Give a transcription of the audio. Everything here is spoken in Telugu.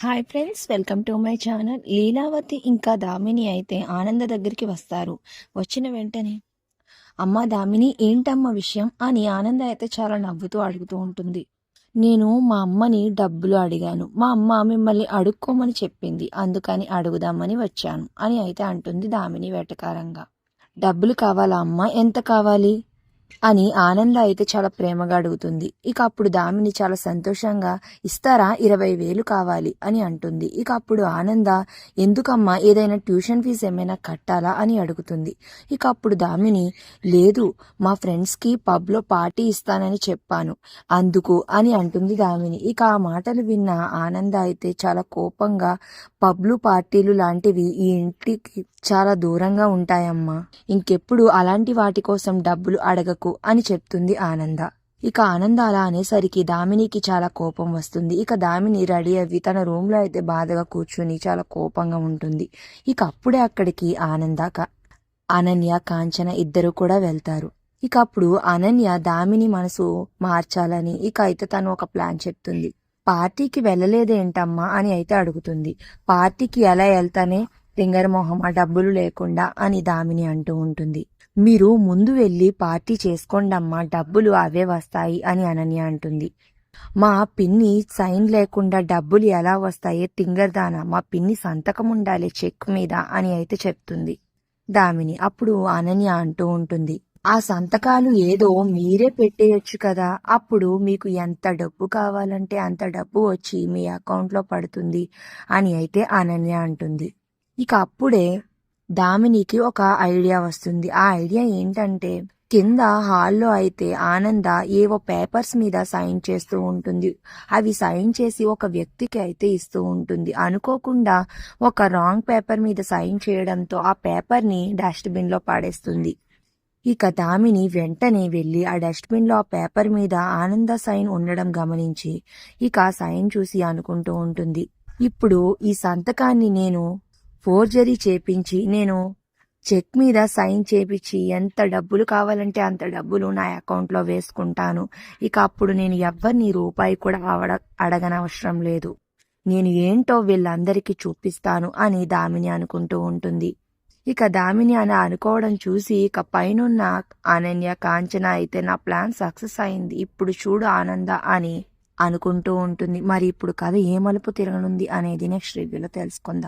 Hi friends, welcome to my channel. Leelavathi ఇంకా దామిని అయితే ఆనంద దగ్గరికి వస్తారు. వచ్చిన వెంటనే అమ్మ దామిని, ఏంటమ్మ విషయం అని ఆనంద అయితే చాలా నవ్వుతూ అడుగుతూ ఉంటుంది. నేను మా అమ్మని డబ్బులు అడిగాను. మా అమ్మ మిమ్మల్ని అడుక్కోమని చెప్పింది, అందుకని అడుగుదామని వచ్చాను అని అయితే అంటుంది దామిని వెటకారంగా. డబ్బులు కావాలా అమ్మ? ఎంత కావాలి అని ఆనంద అయితే చాలా ప్రేమగా అడుగుతుంది. ఇక అప్పుడు దామిని చాలా సంతోషంగా, ఇస్తారా, 20,000 కావాలి అని అంటుంది. ఇక అప్పుడు ఆనంద, ఎందుకమ్మా, ఏదైనా ట్యూషన్ ఫీజు ఏమైనా కట్టాలా అని అడుగుతుంది. ఇక అప్పుడు దామిని, లేదు, మా ఫ్రెండ్స్కి పబ్లో పార్టీ ఇస్తానని చెప్పాను అందుకు అని అంటుంది దామిని. ఇక ఆ మాటలు విన్న ఆనంద అయితే చాలా కోపంగా, పబ్లు పార్టీలు లాంటివి ఈ ఇంటికి చాలా దూరంగా ఉంటాయమ్మా, ఇంకెప్పుడు అలాంటి వాటి కోసం డబ్బులు అడగకు అని చెప్తుంది ఆనంద. ఇక ఆనంద అలా అనేసరికి దామినికి చాలా కోపం వస్తుంది. ఇక దామిని రెడీ అవ్వి తన రూమ్లో అయితే బాధగా కూర్చుని చాలా కోపంగా ఉంటుంది. ఇక అప్పుడే అక్కడికి అనన్య, కాంచన ఇద్దరు కూడా వెళ్తారు. ఇక అప్పుడు అనన్య దామిని మనసు మార్చాలని ఇక అయితే తను ఒక ప్లాన్ చెప్తుంది. పార్టీకి వెళ్ళలేదేంటమ్మా అని అయితే అడుగుతుంది. పార్టీకి ఎలా వెళ్తానే, తింగరమొహం, ఆ డబ్బులు లేకుండా అని దామిని అంటూ ఉంటుంది. మీరు ముందు వెళ్ళి పార్టీ చేసుకోండమ్మా, డబ్బులు అవే వస్తాయి అని అనన్య అంటుంది. మా పిన్ని సైన్ లేకుండా డబ్బులు ఎలా వస్తాయే తింగర్దానా, మా పిన్ని సంతకం ఉండాలి చెక్ మీద అని అయితే చెప్తుంది దామిని. అప్పుడు అనన్య అంటూ ఉంటుంది, ఆ సంతకాలు ఏదో మీరే పెట్టేయొచ్చు కదా, అప్పుడు మీకు ఎంత డబ్బు కావాలంటే అంత డబ్బు వచ్చి మీ అకౌంట్లో పడుతుంది అని అయితే అనన్య అంటుంది. ఇక అప్పుడే దామినికి ఒక ఐడియా వస్తుంది. ఆ ఐడియా ఏంటంటే, కింద హాల్లో అయితే ఆనంద ఏవో పేపర్స్ మీద సైన్ చేస్తూ ఉంటుంది. అవి సైన్ చేసి ఒక వ్యక్తికి అయితే ఇస్తూ ఉంటుంది. అనుకోకుండా ఒక రాంగ్ పేపర్ మీద సైన్ చేయడంతో ఆ పేపర్ని డస్ట్బిన్లో పడేస్తుంది. ఇక దామిని వెంటనే వెళ్ళి ఆ డస్ట్బిన్లో ఆ పేపర్ మీద ఆనంద సైన్ ఉండడం గమనించి ఇక ఆ సైన్ చూసి అనుకుంటూ ఉంటుంది, ఇప్పుడు ఈ సంతకాన్ని నేను ఫోర్జరీ చేపించి, నేను చెక్ మీద సైన్ చేపించి ఎంత డబ్బులు కావాలంటే అంత డబ్బులు నా అకౌంట్లో వేసుకుంటాను. ఇక అప్పుడు నేను ఎవ్వరిని రూపాయి కూడా అడగనవసరం లేదు. నేను ఏంటో వీళ్ళందరికీ చూపిస్తాను అని దామిని అనుకుంటూ ఉంటుంది. ఇక దామిని అని అనుకోవడం చూసి ఇక పైనున్న అనన్య, కాంచన అయితే నా ప్లాన్ సక్సెస్ అయింది, ఇప్పుడు చూడు ఆనంద అని అనుకుంటూ ఉంటుంది. మరి ఇప్పుడు కథ ఏ మలుపు తిరగనుంది అనేది నెక్స్ట్ రివ్యూలో తెలుసుకుందాం.